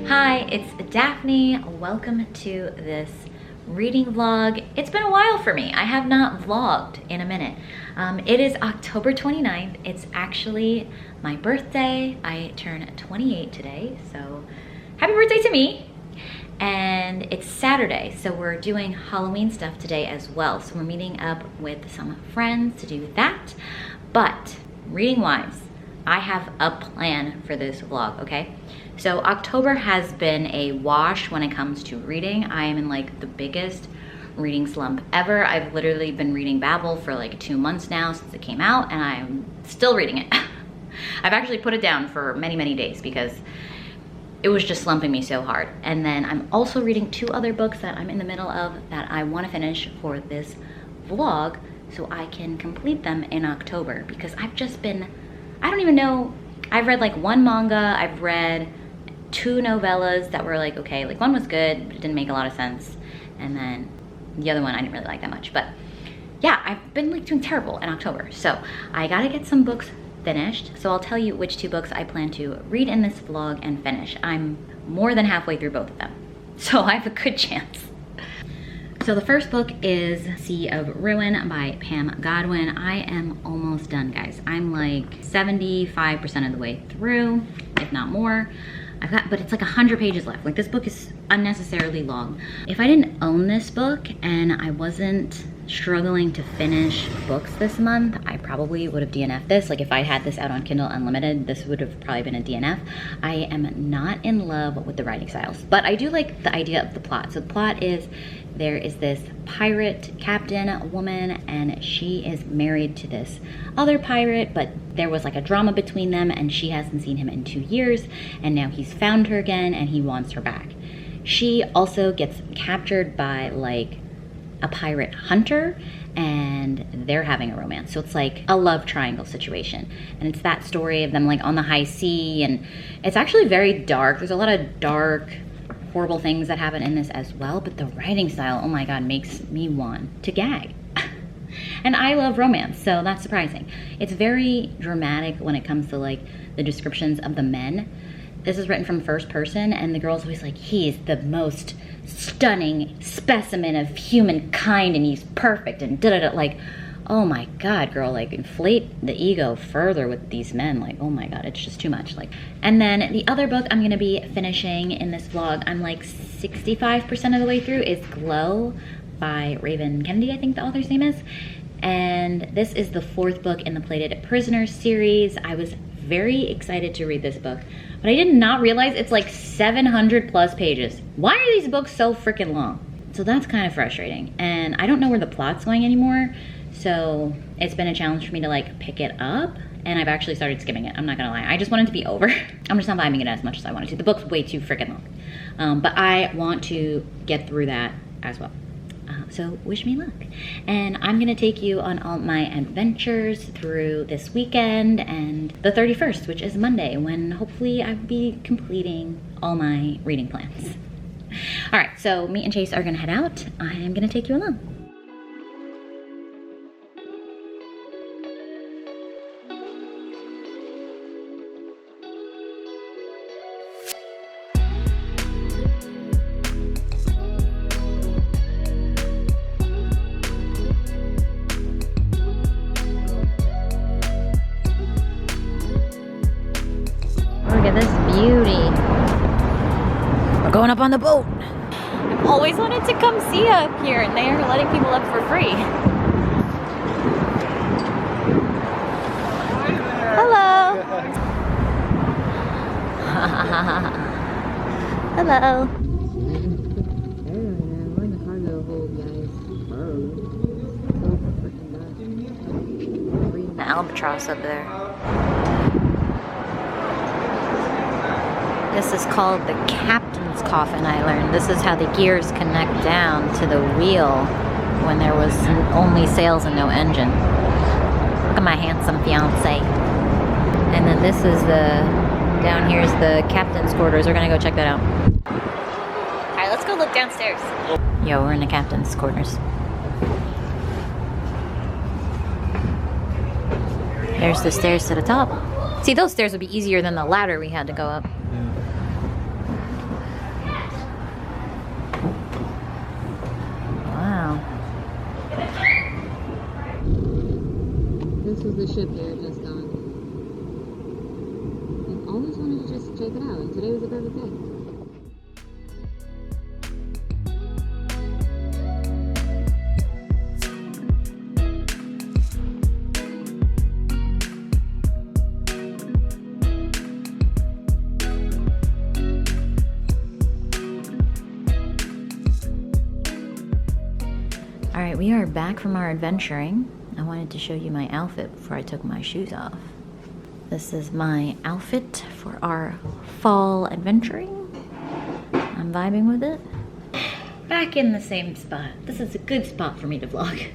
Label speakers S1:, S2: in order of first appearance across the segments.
S1: Hi, it's Daphne. Welcome to this reading vlog. It's been a while for me. I have not vlogged in a minute. It is October 29th. It's actually my birthday. I turn 28 today, so happy birthday to me. And it's Saturday, so we're doing Halloween stuff today as well. So we're meeting up with some friends to do that. But reading-wise, I have a plan for this vlog, okay? So October has been a wash when it comes to reading. I am in like the biggest reading slump ever. I've literally been reading Babel for like 2 months now since it came out, and I'm still reading it. I've actually put it down for many, many days because it was just slumping me so hard. And then I'm also reading 2 other books that I'm in the middle of that I want to finish for this vlog so I can complete them in October, because I've just been, I don't even know, I've read like 1 manga, I've read 2 novellas that were like, okay, like one was good, but it didn't make a lot of sense. And then the other one I didn't really like that much. But yeah, I've been like doing terrible in October. So I gotta get some books finished. So I'll tell you which 2 books I plan to read in this vlog and finish. I'm more than halfway through both of them, so I have a good chance. So the first book is Sea of Ruin by Pam Godwin. I am almost done, guys. I'm like 75% of the way through, if not more. But it's like 100 pages left. Like, this book is unnecessarily long. If I didn't own this book and I wasn't struggling to finish books this month, I probably would have DNF'd this. Like, if I had this out on Kindle Unlimited, this would have probably been a DNF. I am not in love with the writing styles, but I do like the idea of the plot. So the plot is, there is this pirate captain woman, and she is married to this other pirate, but there was like a drama between them, and she hasn't seen him in 2 years, and now he's found her again and he wants her back. She also gets captured by like a pirate hunter, and they're having a romance. So it's like a love triangle situation. And it's that story of them like on the high sea, and it's actually very dark. There's a lot of dark, horrible things that happen in this as well, but the writing style, oh my God, makes me want to gag. And I love romance, so that's surprising. It's very dramatic when it comes to like the descriptions of the men. This is written from first person, and the girl's always like, he's the most stunning specimen of humankind and he's perfect and da-da-da. Like, oh my God, girl, like inflate the ego further with these men. Like, oh my God, it's just too much. Like, and then the other book I'm gonna be finishing in this vlog, I'm like 65% of the way through, is Glow by Raven Kennedy, I think the author's name is. And this is the 4th book in the Plated Prisoners series. I was very excited to read this book, but I did not realize it's like 700 plus pages. Why are these books so freaking long? So that's kind of frustrating. And I don't know where the plot's going anymore. So it's been a challenge for me to like pick it up, and I've actually started skimming it. I'm not gonna lie. I just want it to be over. I'm just not vibing it as much as I wanted to. The book's way too freaking long. But I want to get through that as well. So wish me luck. And I'm gonna take you on all my adventures through this weekend and the 31st, which is Monday, when hopefully I'll be completing all my reading plans. All right, so me and Chase are gonna head out. I am gonna take you along. Look at this beauty. We're going up on the boat. I've always wanted to come see up here, and they are letting people up for free. Hello. Hello. The albatross up there. This is called the captain's coffin, I learned. This is how the gears connect down to the wheel when there was only sails and no engine. Look at my handsome fiance. And then this is down here is the captain's quarters. We're gonna go check that out. All right, let's go look downstairs. Yo, we're in the captain's quarters. There's the stairs to the top. See, those stairs would be easier than the ladder we had to go up.
S2: trip here just gone. I've always wanted to just check it out, and today was a perfect day.
S1: All right, we are back from our adventuring. I wanted to show you my outfit before I took my shoes off. This is my outfit for our fall adventuring. I'm vibing with it. Back in the same spot. This is a good spot for me to vlog.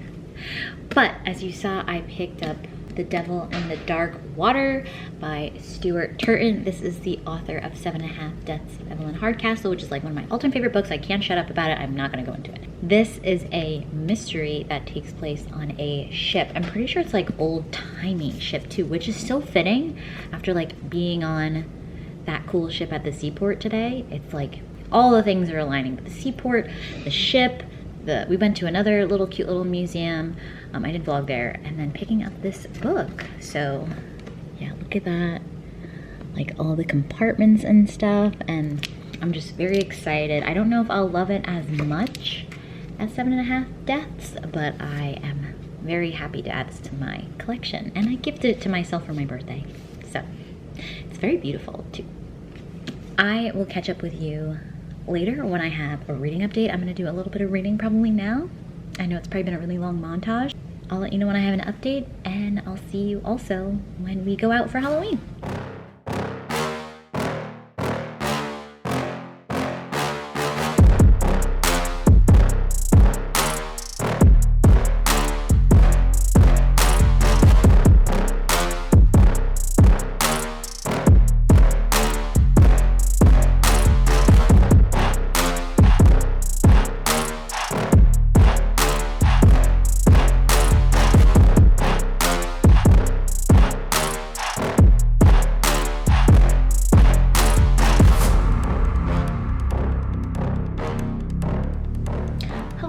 S1: But as you saw, I picked up The Devil in the Dark Water by Stuart Turton. This is the author of 7.5 Deaths of Evelyn Hardcastle, which is like one of my all-time favorite books. I can't shut up about it. I'm not gonna go into it. This is a mystery that takes place on a ship. I'm pretty sure it's like old-timey ship too, which is so fitting after like being on that cool ship at the seaport today. It's like all the things are aligning. The seaport, the ship, we went to another little cute little museum. I did vlog there, and then picking up this book. So yeah, look at that. Like all the compartments and stuff, and I'm just very excited. I don't know if I'll love it as much as 7.5 Deaths, but I am very happy to add this to my collection. And I gifted it to myself for my birthday. So it's very beautiful too. I will catch up with you later when I have a reading update. I'm gonna do a little bit of reading probably now. I know it's probably been a really long montage. I'll let you know when I have an update, and I'll see you also when we go out for Halloween.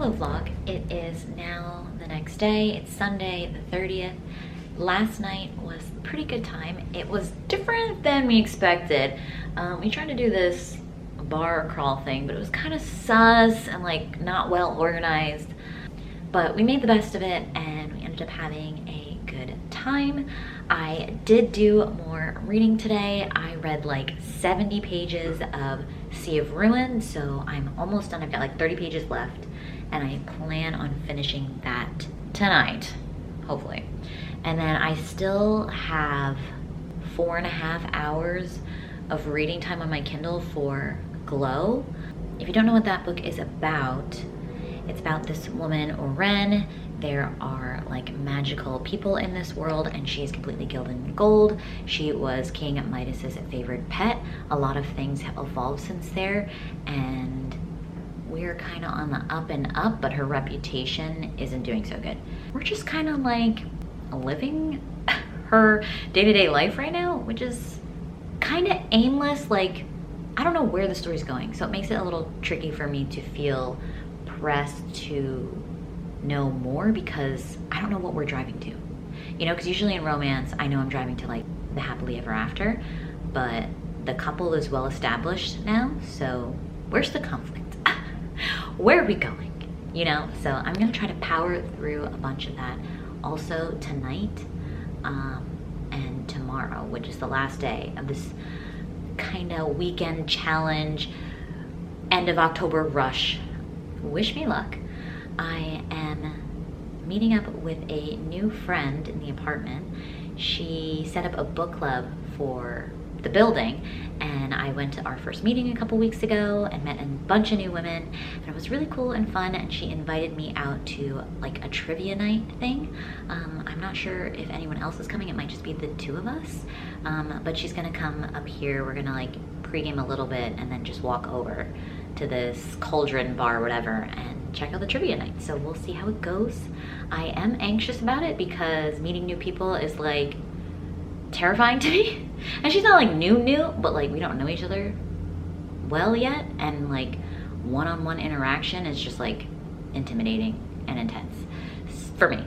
S1: Vlog. It is now the next day. It's Sunday the 30th. Last night was a pretty good time. It was different than we expected. We tried to do this bar crawl thing, but it was kind of sus and like not well organized. But we made the best of it, and we ended up having a good time. I did do more reading today. I read like 70 pages of Sea of Ruin, so I'm almost done. I've got like 30 pages left, and I plan on finishing that tonight, hopefully. And then I still have 4.5 hours of reading time on my Kindle for Glow. If you don't know what that book is about, it's about this woman, Oren. There are like magical people in this world, and she's completely gilded in gold. She was King Midas's favorite pet. A lot of things have evolved since there, and we're kind of on the up and up, but her reputation isn't doing so good. We're just kind of like living her day-to-day life right now, which is kind of aimless. Like, I don't know where the story's going, so it makes it a little tricky for me to feel pressed to know more, because I don't know what we're driving to. You know, because usually in romance, I know I'm driving to like the happily ever after, but the couple is well established now, so where's the conflict? Where are we going? You know, so I'm gonna try to power through a bunch of that. Also tonight and tomorrow, which is the last day of this kind of weekend challenge, end of October rush. Wish me luck. I am meeting up with a new friend in the apartment. She set up a book club for the building, and I went to our first meeting a couple weeks ago and met a bunch of new women, and it was really cool and fun. And she invited me out to like a trivia night thing. I'm not sure if anyone else is coming. It might just be the two of us, but she's gonna come up here. We're gonna like pregame a little bit and then just walk over to this cauldron bar or whatever and check out the trivia night. So we'll see how it goes. I am anxious about it because meeting new people is like terrifying to me. And she's not like new, but like we don't know each other well yet, and like one-on-one interaction is just like intimidating and intense for me.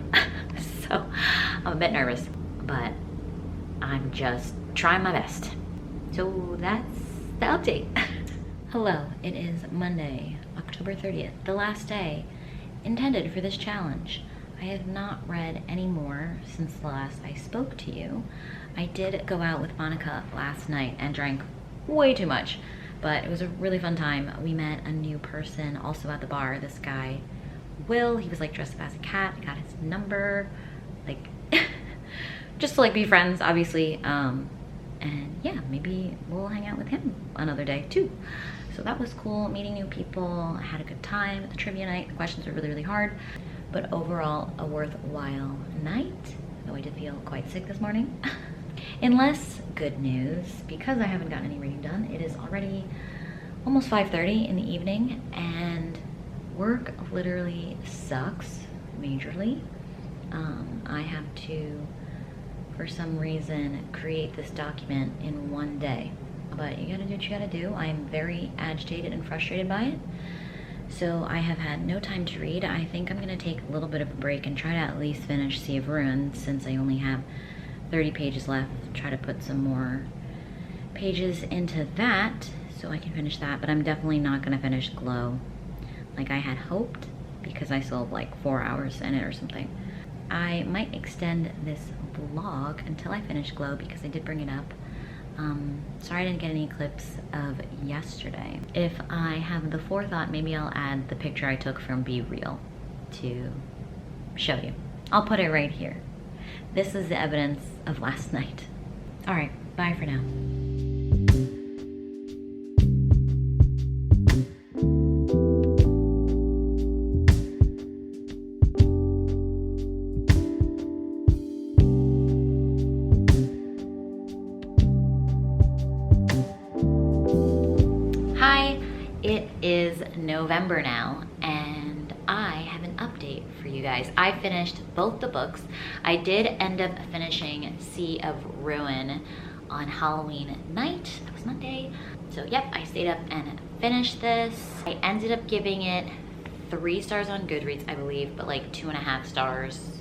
S1: So I'm a bit nervous, but I'm just trying my best. So that's the update. Hello, it is Monday, October 30th, the last day intended for this challenge. I have not read any more since the last I spoke to you. I did go out with Monica last night and drank way too much, but it was a really fun time. We met a new person also at the bar, this guy, Will. He was like dressed up as a cat. I got his number, like, just to like be friends, obviously. And yeah, maybe we'll hang out with him another day too. So that was cool, meeting new people. I had a good time at the trivia night. The questions were really, really hard, but overall a worthwhile night, though I did feel quite sick this morning. In less good news, because I haven't gotten any reading done, it is already almost 5:30 in the evening and work literally sucks majorly. I have to, for some reason, create this document in one day. But you gotta do what you gotta do. I am very agitated and frustrated by it. So I have had no time to read. I think I'm gonna take a little bit of a break and try to at least finish Sea of Ruins, since I only have 30 pages left. Try to put some more pages into that so I can finish that, but I'm definitely not gonna finish Glow like I had hoped, because I still have like 4 hours in it or something. I might extend this vlog until I finish Glow because I did bring it up. Sorry I didn't get any clips of yesterday. If I have the forethought, maybe I'll add the picture I took from Be Real to show you. I'll put it right here. This is the evidence of last night. All right, bye for now. It is November now, and I have an update for you guys. I finished both the books. I did end up finishing Sea of Ruin on Halloween night. That was Monday. So yep, I stayed up and finished this. I ended up giving it 3 stars on Goodreads, I believe, but like 2.5 stars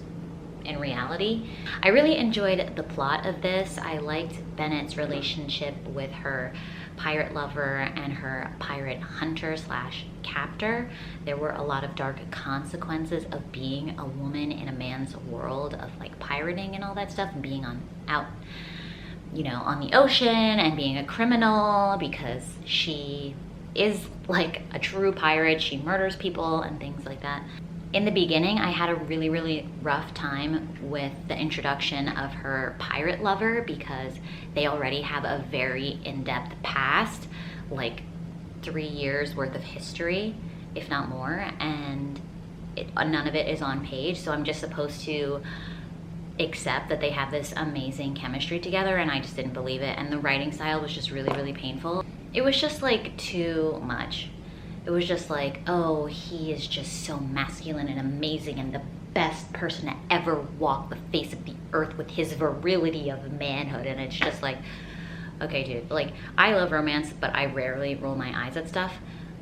S1: in reality. I really enjoyed the plot of this. I liked Bennett's relationship with her pirate lover and her pirate hunter slash captor. There were a lot of dark consequences of being a woman in a man's world of like pirating and all that stuff, and being out, you know, on the ocean and being a criminal, because she is like a true pirate. She murders people and things like that. In the beginning, I had a really, really rough time with the introduction of her pirate lover, because they already have a very in-depth past, like 3 years worth of history, if not more, and none of it is on page. So I'm just supposed to accept that they have this amazing chemistry together, and I just didn't believe it. And the writing style was just really, really painful. It was just like too much. It was just like, oh, he is just so masculine and amazing and the best person to ever walk the face of the earth with his virility of manhood. And it's just like, okay, dude, like, I love romance, but I rarely roll my eyes at stuff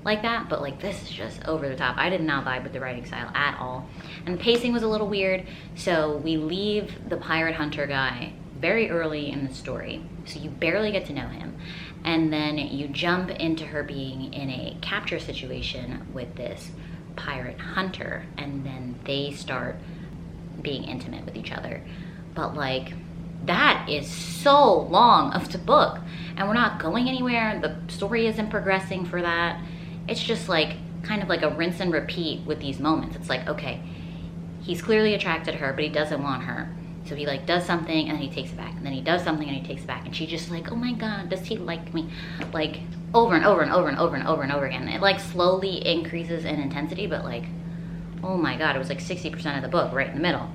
S1: like that. But like, this is just over the top. I did not vibe with the writing style at all. And the pacing was a little weird. So we leave the pirate hunter guy very early in the story, so you barely get to know him. And then you jump into her being in a capture situation with this pirate hunter, and then they start being intimate with each other. But like, that is so long of the book, and we're not going anywhere. The story isn't progressing for that. It's just like kind of like a rinse and repeat with these moments. It's like, okay, he's clearly attracted to her, but he doesn't want her. So he like does something and then he takes it back, and then he does something and he takes it back, and she's just like, oh my God, does he like me? Like over and over and over and over and over and over again. It like slowly increases in intensity, but like, oh my God, it was like 60% of the book right in the middle.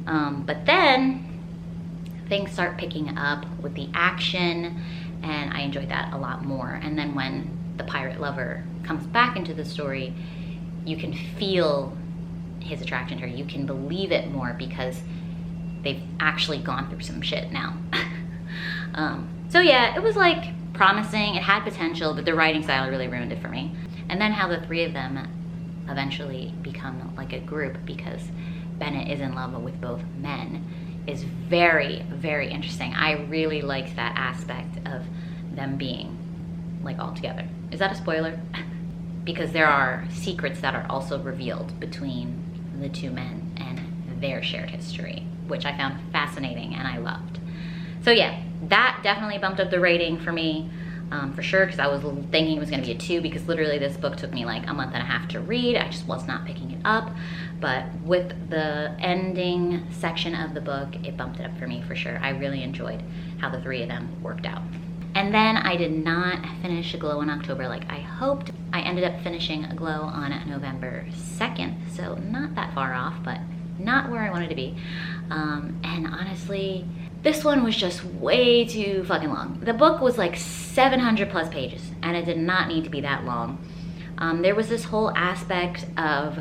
S1: But then things start picking up with the action, and I enjoyed that a lot more. And then when the pirate lover comes back into the story, you can feel his attraction to her. You can believe it more because they've actually gone through some shit now. So yeah, it was like promising. It had potential, but the writing style really ruined it for me. And then how the 3 of them eventually become like a group, because Bennett is in love with both men, is very, very interesting. I really liked that aspect of them being like all together. Is that a spoiler? Because there are secrets that are also revealed between the two men and their shared history, which I found fascinating and I loved. So yeah, that definitely bumped up the rating for me, for sure, because I was thinking it was going to be a 2, because literally this book took me like a month and a half to read. I just was not picking it up. But with the ending section of the book, it bumped it up for me for sure. I really enjoyed how the 3 of them worked out. And then I did not finish Aglow in October like I hoped. I ended up finishing Aglow on November 2nd, so not that far off, but not where I wanted to be. And honestly, this one was just way too fucking long. The book was like 700 plus pages, and it did not need to be that long. There was this whole aspect of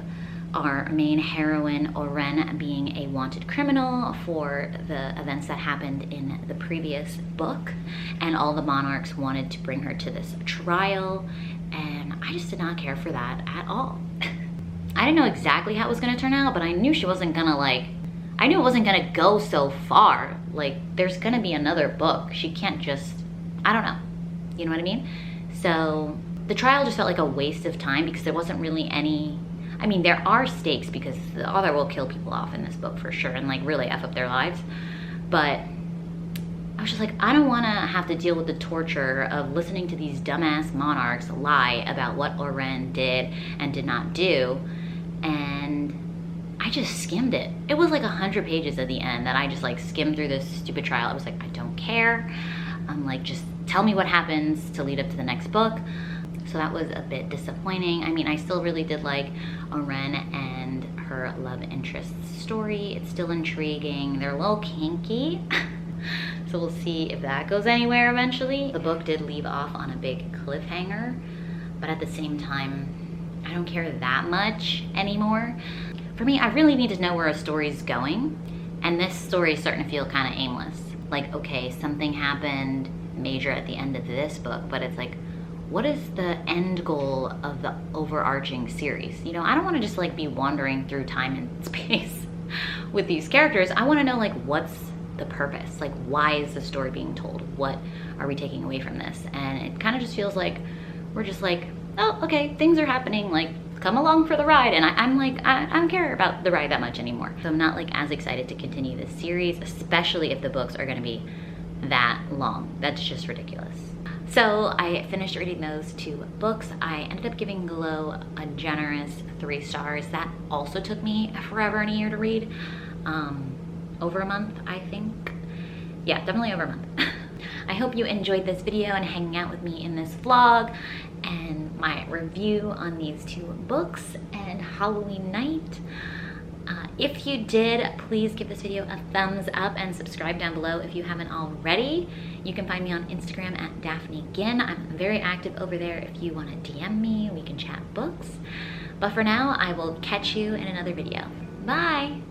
S1: our main heroine, Oren, being a wanted criminal for the events that happened in the previous book, and all the monarchs wanted to bring her to this trial, and I just did not care for that at all. I didn't know exactly how it was gonna turn out, but I knew she wasn't gonna I knew it wasn't gonna go so far. Like, there's gonna be another book. She can't just, I don't know. You know what I mean? So the trial just felt like a waste of time because there wasn't really any, I mean, there are stakes because the author will kill people off in this book for sure and like really F up their lives. But I was just like, I don't wanna have to deal with the torture of listening to these dumbass monarchs lie about what Oren did and did not do. And I just skimmed it. It was like 100 pages at the end that I just like skimmed through this stupid trial. I was like, I don't care. I'm like, just tell me what happens to lead up to the next book. So that was a bit disappointing. I mean, I still really did like Oren and her love interest story. It's still intriguing. They're a little kinky. So we'll see if that goes anywhere eventually. The book did leave off on a big cliffhanger, but at the same time, I don't care that much anymore. For me, I really need to know where a story's going, and this story is starting to feel kind of aimless. Like, okay, something happened major at the end of this book, but it's like, what is the end goal of the overarching series? You know, I don't want to just like be wandering through time and space with these characters. I want to know like, what's the purpose? Like, why is the story being told? What are we taking away from this? And it kind of just feels like we're just like, oh, okay, things are happening, like, come along for the ride. And I'm like, I don't care about the ride that much anymore. So I'm not like as excited to continue this series, especially if the books are gonna be that long. That's just ridiculous. So I finished reading those 2 books. I ended up giving Glow a generous 3 stars. That also took me forever and a year to read. Over a month, I think. Yeah, definitely over a month. I hope you enjoyed this video and hanging out with me in this vlog and my review on these 2 books and Halloween night. If you did, please give this video a thumbs up and subscribe down below if you haven't already. You can find me on Instagram at Daphne Ginn. I'm very active over there. If you want to DM me, we can chat books. But for now, I will catch you in another video. Bye!